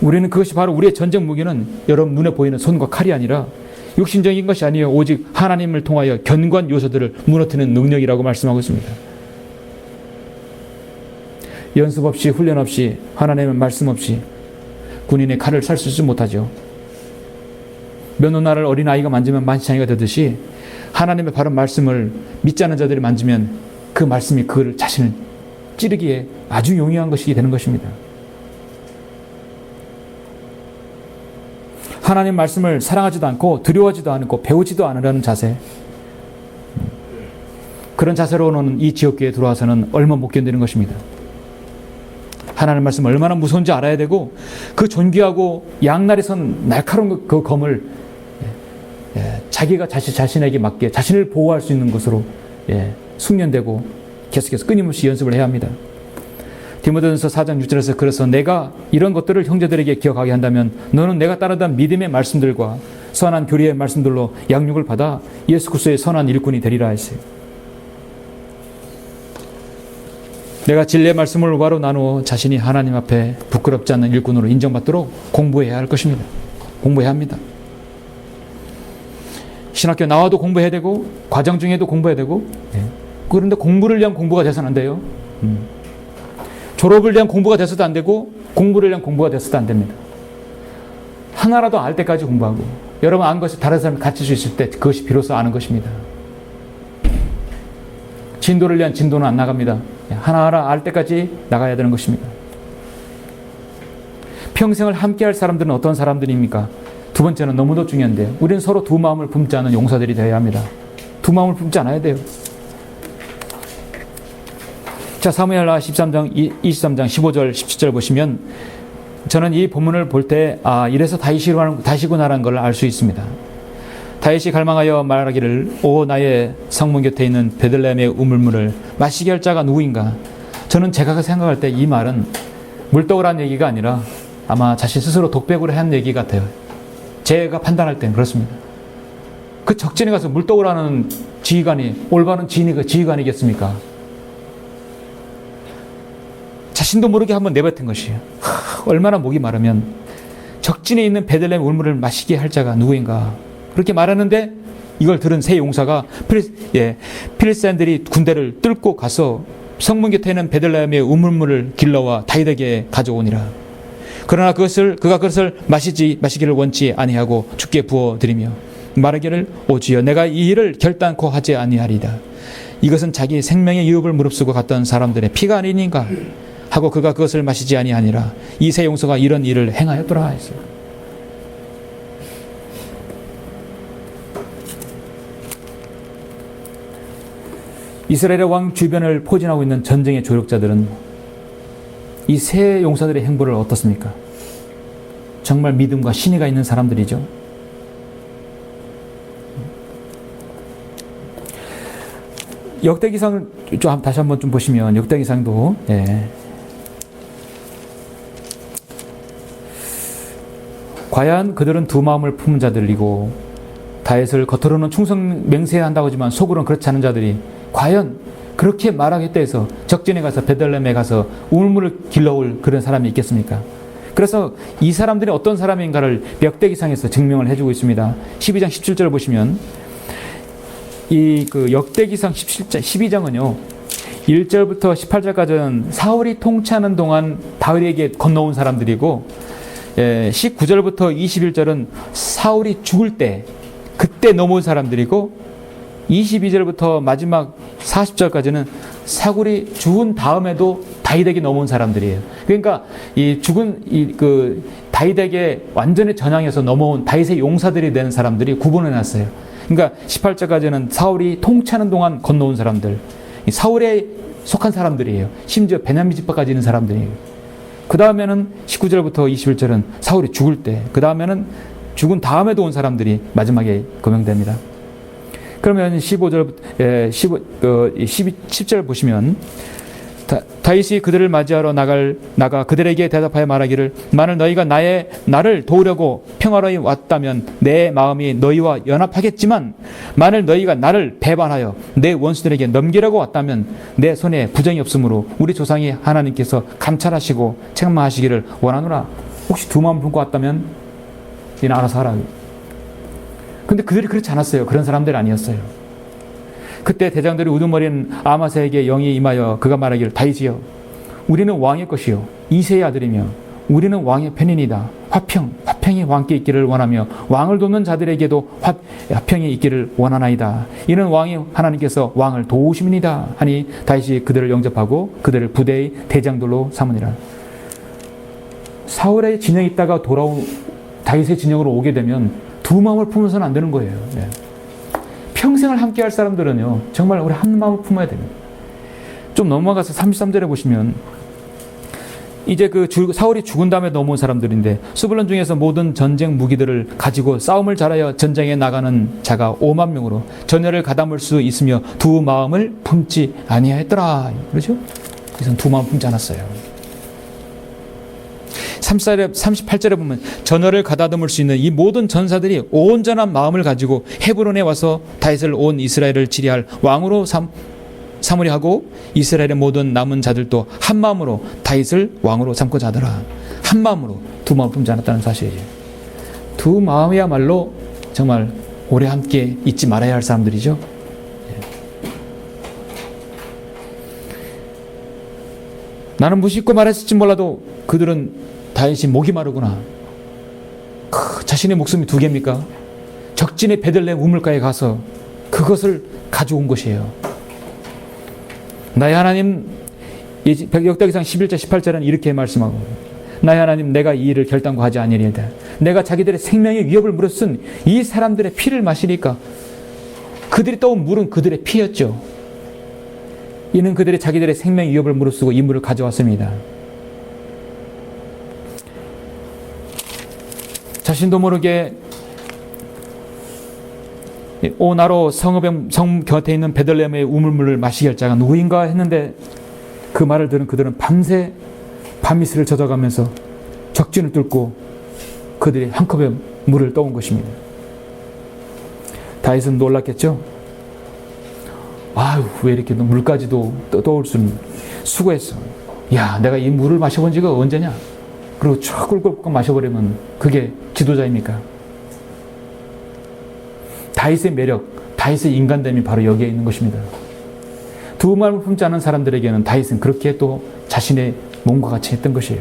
우리는 그것이 바로 우리의 전쟁 무기는 여러분 눈에 보이는 손과 칼이 아니라 육신적인 것이 아니에요. 오직 하나님을 통하여 견고한 요소들을 무너뜨리는 능력이라고 말씀하고 있습니다. 연습 없이 훈련 없이 하나님의 말씀 없이 군인의 칼을 살 수 못하죠. 면도날을 어린아이가 만지면 만시창이가 되듯이 하나님의 바른 말씀을 믿지 않는 자들이 만지면 그 말씀이 그를 자신을 찌르기에 아주 용이한 것이 되는 것입니다. 하나님 말씀을 사랑하지도 않고 두려워하지도 않고 배우지도 않으려는 자세, 그런 자세로는 이 지옥교에 들어와서는 얼마 못 견디는 것입니다. 하나님 말씀 얼마나 무서운지 알아야 되고 그 존귀하고 양날에 선 날카로운 그 검을 자기가 자신에게 맞게 자신을 보호할 수 있는 것으로 숙련되고 계속해서 끊임없이 연습을 해야 합니다. 디모데전서 4장 6절에서 그래서 내가 이런 것들을 형제들에게 기억하게 한다면 너는 내가 따르던 믿음의 말씀들과 선한 교리의 말씀들로 양육을 받아 예수 그리스도의 선한 일꾼이 되리라 했어요. 내가 진리의 말씀을 우바로 나누어 자신이 하나님 앞에 부끄럽지 않는 일꾼으로 인정받도록 공부해야 할 것입니다. 공부해야 합니다. 신학교 나와도 공부해야 되고 과정 중에도 공부해야 되고 그런데 공부를 위한 공부가 돼서는 안 돼요. 졸업을 위한 공부가 돼서도 안 되고 공부를 위한 공부가 돼서도 안 됩니다. 하나라도 알 때까지 공부하고 여러분 아는 것이 다른 사람이 가르칠 수 있을 때 그것이 비로소 아는 것입니다. 진도를 위한 진도는 안 나갑니다. 하나하나 알 때까지 나가야 되는 것입니다. 평생을 함께할 사람들은 어떤 사람들입니까? 두 번째는 너무도 중요한데요. 우리는 서로 두 마음을 품지 않은 용사들이 되어야 합니다. 두 마음을 품지 않아야 돼요. 자, 사무엘하 23장 15절 17절 보시면 저는 이 본문을 볼 때 이래서 다윗이구나라는 걸 알 수 있습니다. 다윗이 갈망하여 말하기를 오 나의 성문 곁에 있는 베들레헴의 우물물을 마시게 할 자가 누구인가? 저는 제가 생각할 때 이 말은 물떡을 한 얘기가 아니라 아마 자신 스스로 독백으로 한 얘기 같아요. 제가 판단할 땐 그렇습니다. 그 적진에 가서 물떡을 하는 지휘관이 올바른 지휘관이겠습니까? 자신도 모르게 한번 내뱉은 것이에요. 얼마나 목이 마르면 적진에 있는 베들레헴 울물을 마시게 할 자가 누구인가? 그렇게 말하는데 이걸 들은 세 용사가 필리스타인들이 군대를 뚫고 가서 성문 곁에 있는 베들레헴의 우물물을 길러와 다윗에게 가져오니라. 그러나 그가 그것을 마시기를 원치 아니하고 주께 부어 드리며 말하기를 오 주여 내가 이 일을 결단코 하지 아니하리다. 이것은 자기 생명의 유업을 무릅쓰고 갔던 사람들의 피가 아니니까 하고 그가 그것을 마시지 아니하니라. 이 세 용사가 이런 일을 행하였더라 했어요. 이스라엘의 왕 주변을 포진하고 있는 전쟁의 조력자들은 이 세 용사들의 행보를 어떻습니까? 정말 믿음과 신의가 있는 사람들이죠. 역대기상을 좀 다시 한번 좀 보시면 역대기상도 과연 그들은 두 마음을 품은 자들이고 다윗을 겉으로는 충성 맹세한다고 하지만 속으로는 그렇지 않은 자들이 과연 그렇게 말하겠다 해서 적진에 가서 베들레헴에 가서 우물물을 길러올 그런 사람이 있겠습니까? 그래서 이 사람들이 어떤 사람인가를 역대기상에서 증명을 해주고 있습니다. 12장 17절을 보시면 이 그 역대기상 12장은요 1절부터 18절까지는 사울이 통치하는 동안 다윗에게 건너온 사람들이고 19절부터 21절은 사울이 죽을 때 그때 넘어온 사람들이고 22절부터 마지막 40절까지는 사울이 죽은 다음에도 다윗에게 넘어온 사람들이에요. 그러니까 이 죽은 그 다윗에게 완전히 전향해서 넘어온 다윗의 용사들이 된 사람들이 구분해 놨어요. 그러니까 18절까지는 사울이 통치하는 동안 건너온 사람들, 사울에 속한 사람들이에요. 심지어 베냐민 지파까지 있는 사람들이에요. 그 다음에는 19절부터 21절은 사울이 죽을 때, 그 다음에는 죽은 다음에도 온 사람들이 마지막에 거명됩니다. 그러면 10절 보시면 다윗이 그들을 맞이하러 나가 그들에게 대답하여 말하기를 만일 너희가 나를 도우려고 평화로이 왔다면 내 마음이 너희와 연합하겠지만 만일 너희가 나를 배반하여 내 원수들에게 넘기려고 왔다면 내 손에 부정이 없으므로 우리 조상이 하나님께서 감찰하시고 책망하시기를 원하노라. 혹시 두 마음 품고 왔다면 너희는 알아서 하라. 근데 그들이 그렇지 않았어요. 그런 사람들이 아니었어요. 그때 대장들이 우두머리는 아마사에게 영이 임하여 그가 말하기를 다윗이여 우리는 왕의 것이요 이새의 아들이며 우리는 왕의 편인이다. 화평이 왕께 있기를 원하며 왕을 돕는 자들에게도 화평이 있기를 원하나이다. 이는 왕이 하나님께서 왕을 도우심이니이다 하니 다윗이 그들을 영접하고 그들을 부대의 대장들로 삼으니라. 사울의 진영에 있다가 돌아온 다윗의 진영으로 오게 되면 두 마음을 품어서는 안 되는 거예요. 평생을 함께 할 사람들은요 정말 우리 한 마음을 품어야 됩니다. 좀 넘어가서 33절에 보시면 이제 그 사울이 죽은 다음에 넘어온 사람들인데 스불론 중에서 모든 전쟁 무기들을 가지고 싸움을 잘하여 전쟁에 나가는 자가 5만 명으로 전열을 가담을 수 있으며 두 마음을 품지 아니하였더라. 그렇죠? 그래서 두 마음 품지 않았어요. 38절에 보면 전열을 가다듬을 수 있는 이 모든 전사들이 온전한 마음을 가지고 헤브론에 와서 다윗을 온 이스라엘을 치리할 왕으로 삼으려 하고 이스라엘의 모든 남은 자들도 한 마음으로 다윗을 왕으로 삼고자 하더라. 한 마음으로 두 마음 품지 않았다는 사실이에요. 두 마음이야말로 정말 오래 함께 있지 말아야 할 사람들이죠. 나는 무심코 말했을지 몰라도 그들은 다윗이 목이 마르구나. 자신의 목숨이 두 개입니까? 적진의 베들레헴 우물가에 가서 그것을 가져온 것이에요. 나의 하나님, 역대기상 11절 18절은 이렇게 말씀하고 나의 하나님 내가 이 일을 결단코 하지 아니리이다. 내가 자기들의 생명의 위협을 무릅쓴 이 사람들의 피를 마시니까 그들이 떠온 물은 그들의 피였죠. 이는 그들이 자기들의 생명의 위협을 무릅쓰고 이 물을 가져왔습니다. 자신도 모르게 오 나로 성 곁에 있는 베들레헴의 우물물을 마시게 할 자가 누구인가 했는데 그 말을 들은 그들은 밤새 밤이슬을 젖어가면서 적진을 뚫고 그들이 한 컵의 물을 떠온 것입니다. 다윗은 놀랐겠죠? 아유 왜 이렇게 물까지도 떠올 수는 수고했어. 야 내가 이 물을 마셔본 지가 언제냐? 그리고 쭉 꿀꿀꿀 마셔버리면 그게 지도자입니까? 다윗의 매력, 다윗의 인간됨이 바로 여기에 있는 것입니다. 두 마음을 품지 않은 사람들에게는 다윗은 그렇게 또 자신의 몸과 같이 했던 것이에요.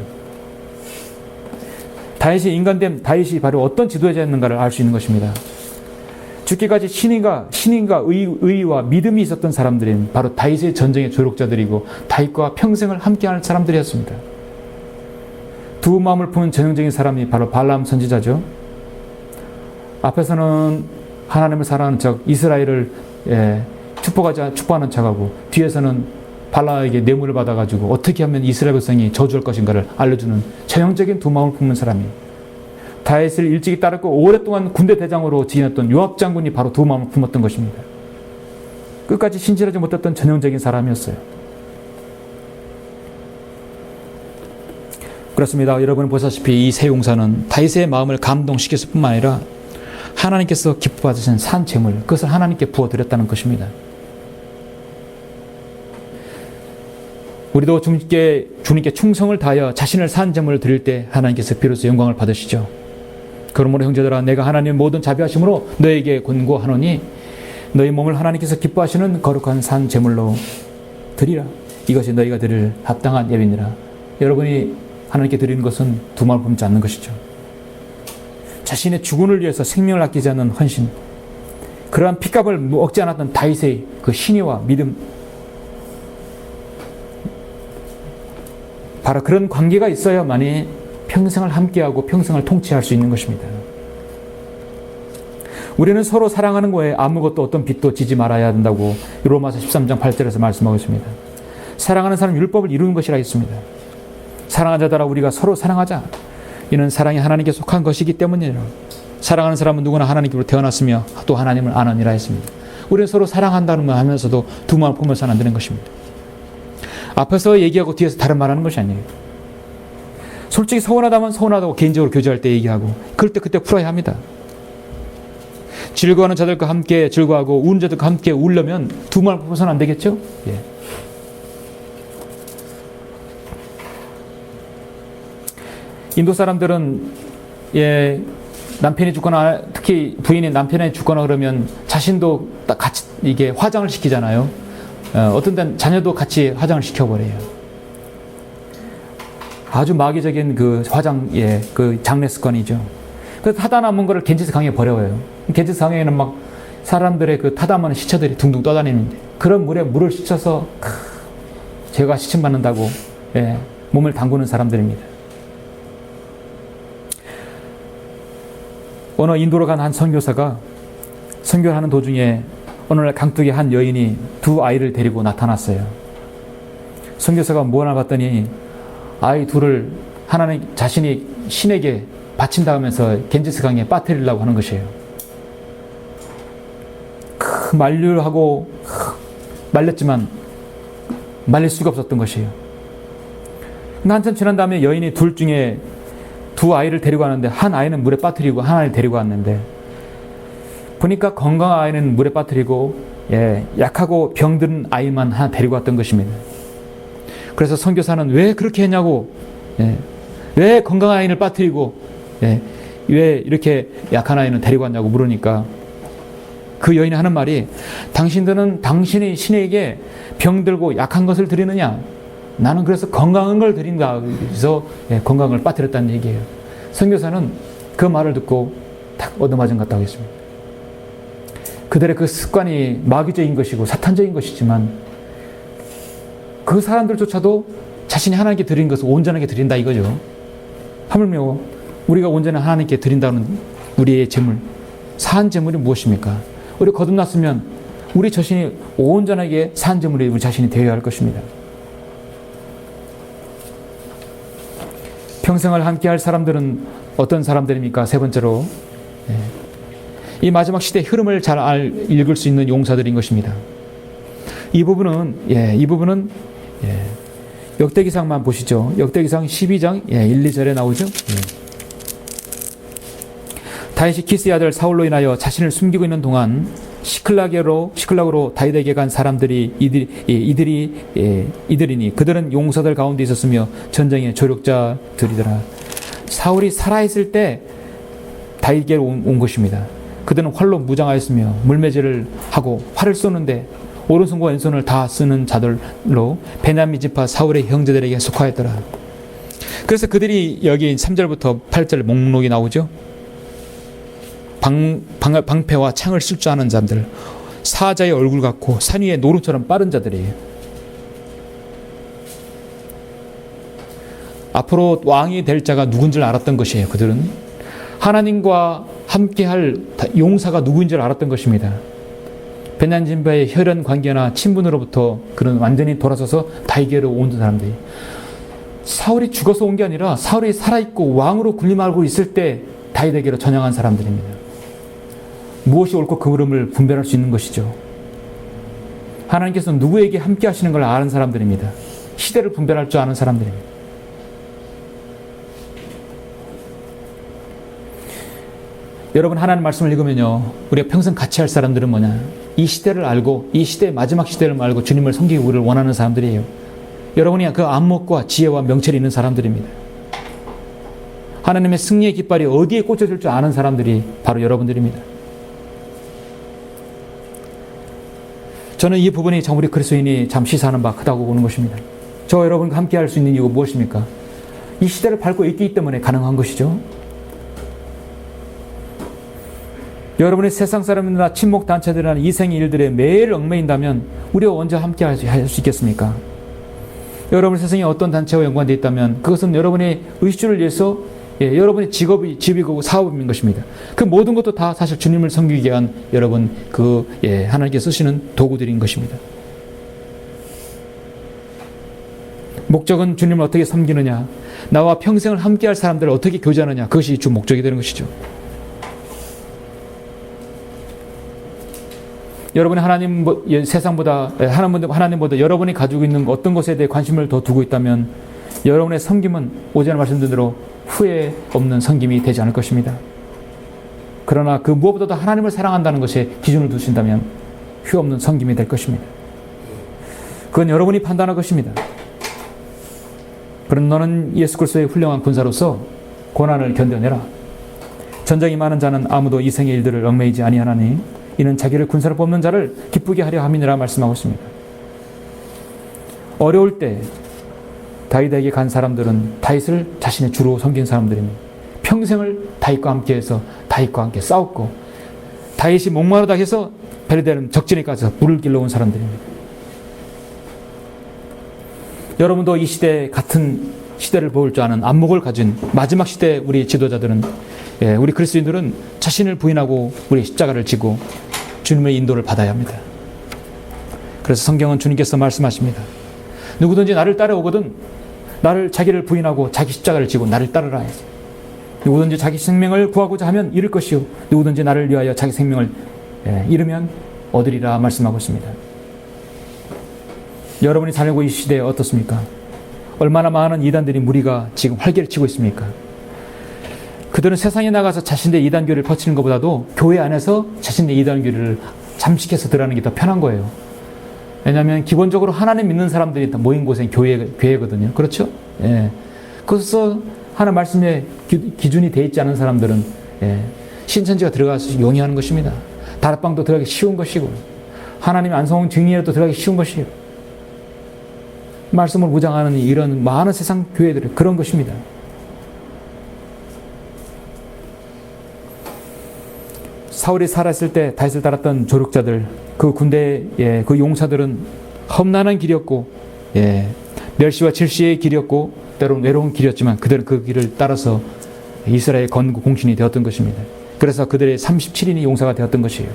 다윗의 인간됨, 다윗이 바로 어떤 지도자였는가를 알 수 있는 것입니다. 죽기까지 신인과 의와 믿음이 있었던 사람들은 바로 다윗의 전쟁의 조력자들이고 다윗과 평생을 함께할 사람들이었습니다. 두 마음을 품은 전형적인 사람이 바로 발람 선지자죠. 앞에서는 하나님을 사랑하는 척 이스라엘을 축복하는 척하고 뒤에서는 발람에게 뇌물을 받아가지고 어떻게 하면 이스라엘 백성이 저주할 것인가를 알려주는 전형적인 두 마음을 품는 사람이 다윗을 일찍이 따랐고 오랫동안 군대 대장으로 지냈던 요압 장군이 바로 두 마음을 품었던 것입니다. 끝까지 신실하지 못했던 전형적인 사람이었어요. 그렇습니다. 여러분 보시다시피 이 세 용사는 다윗의 마음을 감동시켰을 뿐만 아니라 하나님께서 기뻐받으신 산 제물, 그것을 하나님께 부어드렸다는 것입니다. 우리도 주님께 충성을 다하여 자신을 산 제물을 드릴 때 하나님께서 비로소 영광을 받으시죠. 그러므로 형제들아, 내가 하나님의 모든 자비하심으로 너에게 권고하노니 너희 몸을 하나님께서 기뻐하시는 거룩한 산 제물로 드리라. 이것이 너희가 드릴 합당한 예배니라. 여러분이 하나님께 드리는 것은 두말 품지 않는 것이죠. 자신의 주군을 위해서 생명을 아끼지 않는 헌신, 그러한 핏값을 먹지 않았던 다윗의 그 신의와 믿음, 바로 그런 관계가 있어야만이 평생을 함께하고 평생을 통치할 수 있는 것입니다. 우리는 서로 사랑하는 거에 아무것도 어떤 빚도 지지 말아야 한다고 로마서 13장 8절에서 말씀하고 있습니다. 사랑하는 사람 율법을 이루는 것이라 했습니다. 사랑하는 자들아, 우리가 서로 사랑하자. 이는 사랑이 하나님께 속한 것이기 때문이라. 사랑하는 사람은 누구나 하나님께로 태어났으며 또 하나님을 아느니라 했습니다. 우리는 서로 사랑한다는 말 하면서도 두 마음 품어서는 안 되는 것입니다. 앞에서 얘기하고 뒤에서 다른 말하는 것이 아니에요. 솔직히 서운하다면 서운하다고 개인적으로 교제할 때 얘기하고, 그럴 때 그때 풀어야 합니다. 즐거워하는 자들과 함께 즐거워하고 우는 자들과 함께 울려면 두 말 품어서는 안 되겠죠? 예. 인도 사람들은 남편이 죽거나 특히 부인이 남편이 죽거나 그러면 자신도 같이 이게 화장을 시키잖아요. 어떤 때는 자녀도 같이 화장을 시켜버려요. 아주 마귀적인 그 그 장례 습관이죠. 그래서 타다 남은 거를 겐지스 강에 버려요. 겐지스 강에는 막 사람들의 그 타다 남은 시체들이 둥둥 떠다니는데, 그런 물에 물을 씻어서 죄가 씻음받는다고 몸을 담그는 사람들입니다. 어느 인도로 간 한 선교사가 선교를 하는 도중에 어느 날 강둑의 한 여인이 두 아이를 데리고 나타났어요. 선교사가 뭐나 봤더니 아이 둘을 하나님 자신이 신에게 바친다 하면서 겐지스 강에 빠뜨리려고 하는 것이에요. 만류하고 말렸지만 말릴 수가 없었던 것이에요. 한참 지난 다음에 여인이 둘 중에 두 아이를 데리고 왔는데, 한 아이는 물에 빠뜨리고 한 아이를 데리고 왔는데, 보니까 건강한 아이는 물에 빠뜨리고 약하고 병든 아이만 하나 데리고 왔던 것입니다. 그래서 선교사는 왜 그렇게 했냐고, 왜 건강한 아이를 빠뜨리고 왜 이렇게 약한 아이는 데리고 왔냐고 물으니까 그 여인이 하는 말이, 당신들은 당신의 신에게 병들고 약한 것을 드리느냐? 나는 그래서 건강한 걸 드린다. 그래서 건강을 빠뜨렸다는 얘기예요. 선교사는 그 말을 듣고 탁 얻어맞은 것 같다고 했습니다. 그들의 그 습관이 마귀적인 것이고 사탄적인 것이지만, 그 사람들조차도 자신이 하나님께 드린 것을 온전하게 드린다 이거죠. 하물며 우리가 온전히 하나님께 드린다는 우리의 제물, 산 제물이 무엇입니까? 우리 거듭났으면 우리 자신이 온전하게 산 제물이 우리 자신이 되어야 할 것입니다. 평생을 함께할 사람들은 어떤 사람들입니까? 세 번째로, 이 마지막 시대의 흐름을 잘 읽을 수 있는 용사들인 것입니다. 이 부분은 역대기상만 보시죠. 역대기상 12장 1, 2절에 나오죠. 다윗이 키스의 아들 사울로 인하여 자신을 숨기고 있는 동안 시클락으로 다윗에게 간 사람들이 이들이니 그들은 용사들 가운데 있었으며 전쟁의 조력자들이더라. 사울이 살아있을 때 다윗에게 온 것입니다. 그들은 활로 무장하였으며 물매질을 하고 활을 쏘는데 오른손과 왼손을 다 쓰는 자들로 베냐민 지파 사울의 형제들에게 속하였더라. 그래서 그들이 여기 3절부터 8절 목록이 나오죠. 방패와 창을 쓸 줄 아는 자들, 사자의 얼굴 같고 산 위의 노루처럼 빠른 자들이에요. 앞으로 왕이 될 자가 누군지를 알았던 것이에요. 그들은 하나님과 함께할 용사가 누구인 줄 알았던 것입니다. 베냐민 지파의 혈연 관계나 친분으로부터 그런 완전히 돌아서서 다윗에게로 온 사람들이, 사울이 죽어서 온 게 아니라 사울이 살아있고 왕으로 군림하고 있을 때 다윗에게로 전향한 사람들입니다. 무엇이 옳고 그름을 분별할 수 있는 것이죠. 하나님께서 누구에게 함께 하시는 걸 아는 사람들입니다. 시대를 분별할 줄 아는 사람들입니다. 여러분, 하나님 말씀을 읽으면요, 우리가 평생 같이 할 사람들은 뭐냐? 이 시대를 알고, 이 시대의 마지막 시대를 알고 주님을 섬기고 우리를 원하는 사람들이에요. 여러분이 그 안목과 지혜와 명철이 있는 사람들입니다. 하나님의 승리의 깃발이 어디에 꽂혀질 줄 아는 사람들이 바로 여러분들입니다. 저는 이 부분이 참 우리 그리스도인이 참 시사하는 바 크다고 보는 것입니다. 저와 여러분과 함께 할 수 있는 이유가 무엇입니까? 이 시대를 밟고 있기 때문에 가능한 것이죠. 여러분이 세상 사람이나 친목 단체들이나 이생의 일들에 매일 얽매인다면 우리가 언제 함께 할 수 있겠습니까? 여러분 세상에 어떤 단체와 연관되어 있다면 그것은 여러분의 의식주를 위해서 여러분의 직업이고 사업인 것입니다. 그 모든 것도 다 사실 주님을 섬기기 위한 여러분 하나님께 쓰시는 도구들인 것입니다. 목적은 주님을 어떻게 섬기느냐, 나와 평생을 함께할 사람들을 어떻게 교제하느냐, 그것이 주 목적이 되는 것이죠. 여러분이 하나님보다 여러분이 가지고 있는 어떤 것에 대해 관심을 더 두고 있다면 여러분의 섬김은 오전에 말씀드린 대로 후회 없는 섬김이 되지 않을 것입니다. 그러나 그 무엇보다도 하나님을 사랑한다는 것에 기준을 두신다면 후회 없는 섬김이 될 것입니다. 그건 여러분이 판단할 것입니다. 그런 너는 예수 그리스도의 훌륭한 군사로서 고난을 견뎌내라. 전쟁이 많은 자는 아무도 이생의 일들을 얽매이지 아니하나니 이는 자기를 군사로 뽑는 자를 기쁘게 하려 함이니라 말씀하고 있습니다. 어려울 때 다윗에게 간 사람들은 다윗을 자신의 주로 섬긴 사람들입니다. 평생을 다윗과 함께해서 다윗과 함께 싸웠고 다윗이 목마르다 해서 베르델은 적진에 가서 물을 길러온 사람들입니다. 여러분도 이 시대에 같은 시대를 보일 줄 아는 안목을 가진 마지막 시대 우리 지도자들은 우리 그리스도인들은 자신을 부인하고 우리 십자가를 지고 주님의 인도를 받아야 합니다. 그래서 성경은 주님께서 말씀하십니다. 누구든지 나를 따라오거든 나를 자기를 부인하고 자기 십자가를 지고 나를 따르라 해서 누구든지 자기 생명을 구하고자 하면 잃을 것이요 누구든지 나를 위하여 자기 생명을 잃으면 얻으리라 말씀하고 있습니다. 여러분이 살고 이 시대에 어떻습니까? 얼마나 많은 이단들이 무리가 지금 활개를 치고 있습니까? 그들은 세상에 나가서 자신의 이단교를 퍼치는 것보다도 교회 안에서 자신의 이단교를 잠식해서 들어가는 게 더 편한 거예요. 왜냐하면 기본적으로 하나님 믿는 사람들이 다 모인 곳은 교회거든요. 그렇죠? 그래서 하나님 말씀에 기준이 되어 있지 않은 사람들은 신천지가 들어가서 용이하는 것입니다. 다락방도 들어가기 쉬운 것이고 하나님의 안성 증인에도 들어가기 쉬운 것이에요. 말씀을 무장하는 이런 많은 세상 교회들은 그런 것입니다. 사울이 살았을 때 다윗을 따랐던 조력자들, 그 군대의 그 용사들은 험난한 길이었고 멸시와 질시의 길이었고 때로는 외로운 길이었지만 그들은 그 길을 따라서 이스라엘 건국 공신이 되었던 것입니다. 그래서 그들의 37인이 용사가 되었던 것이에요.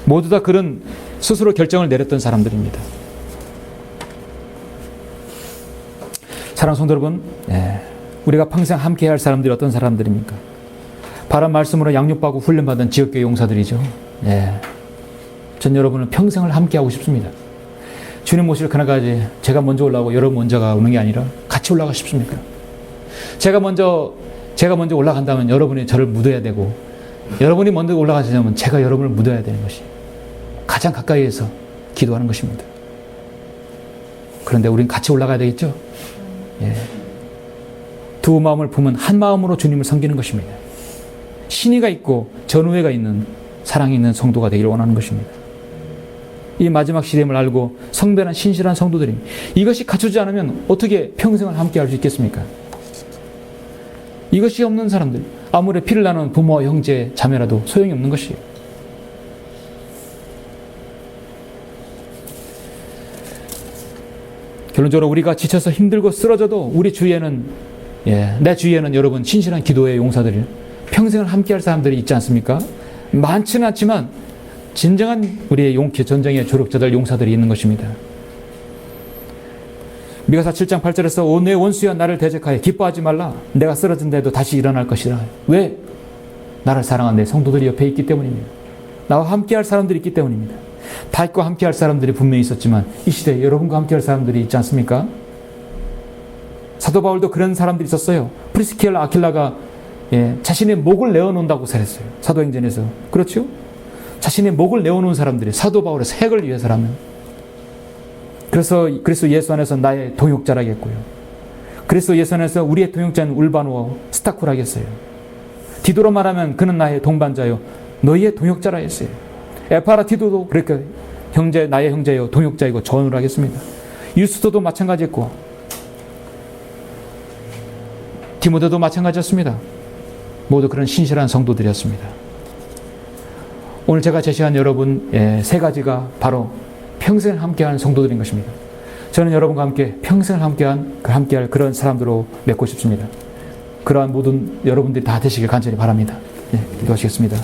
모두 다 그런 스스로 결정을 내렸던 사람들입니다. 사랑하는 성도 여러분, 우리가 평생 함께해야 할 사람들이 어떤 사람들입니까? 바른 말씀으로 양육받고 훈련받은 지역교회 용사들이죠. 전 여러분을 평생을 함께하고 싶습니다. 주님 모실 그날까지 제가 먼저 올라가고 여러분 먼저가 오는 게 아니라 같이 올라가고 싶습니까? 제가 먼저 올라간다면 여러분이 저를 묻어야 되고 여러분이 먼저 올라가시려면 제가 여러분을 묻어야 되는 것이 가장 가까이에서 기도하는 것입니다. 그런데 우린 같이 올라가야 되겠죠? 두 마음을 품은 한 마음으로 주님을 섬기는 것입니다. 신의가 있고 전우회가 있는 사랑이 있는 성도가 되기를 원하는 것입니다. 이 마지막 시대임을 알고 성별한 신실한 성도들입니다. 이것이 갖추지 않으면 어떻게 평생을 함께 할 수 있겠습니까? 이것이 없는 사람들, 아무리 피를 나눈 부모, 형제, 자매라도 소용이 없는 것이에요. 결론적으로 우리가 지쳐서 힘들고 쓰러져도 우리 주위에는 내 주위에는 여러분 신실한 기도의 용사들이 평생을 함께할 사람들이 있지 않습니까? 많지는 않지만 진정한 우리의 용기 전쟁의 조력자들 용사들이 있는 것입니다. 미가서 7장 8절에서 오 내 원수야 나를 대적하여 기뻐하지 말라 내가 쓰러진 데도 다시 일어날 것이라. 왜? 나를 사랑한 내 성도들이 옆에 있기 때문입니다. 나와 함께할 사람들이 있기 때문입니다. 다윗과 함께할 사람들이 분명히 있었지만 이 시대에 여러분과 함께할 사람들이 있지 않습니까? 사도 바울도 그런 사람들이 있었어요. 프리스킬라 아킬라가 자신의 목을 내어놓는다고 살았어요. 사도행전에서. 그렇죠? 자신의 목을 내어놓은 사람들이 사도 바울의 사역을 위해서라면. 그래서 그리스도 예수 안에서 나의 동역자라겠고요. 그리스도 예수 안에서 우리의 동역자는 울바노와 스타쿠라겠어요. 디도로 말하면 그는 나의 동반자요 너희의 동역자라 했어요. 에파라티도도 그러니까 형제, 나의 형제요 동역자이고 전우를 하겠습니다. 유스도도 마찬가지였고 디모데도 마찬가지였습니다. 모두 그런 신실한 성도들이었습니다. 오늘 제가 제시한 여러분 세 가지가 바로 평생을 함께하는 성도들인 것입니다. 저는 여러분과 함께 평생을 함께할 그런 사람들로 맺고 싶습니다. 그러한 모든 여러분들이 다 되시길 간절히 바랍니다. 기도하시겠습니다.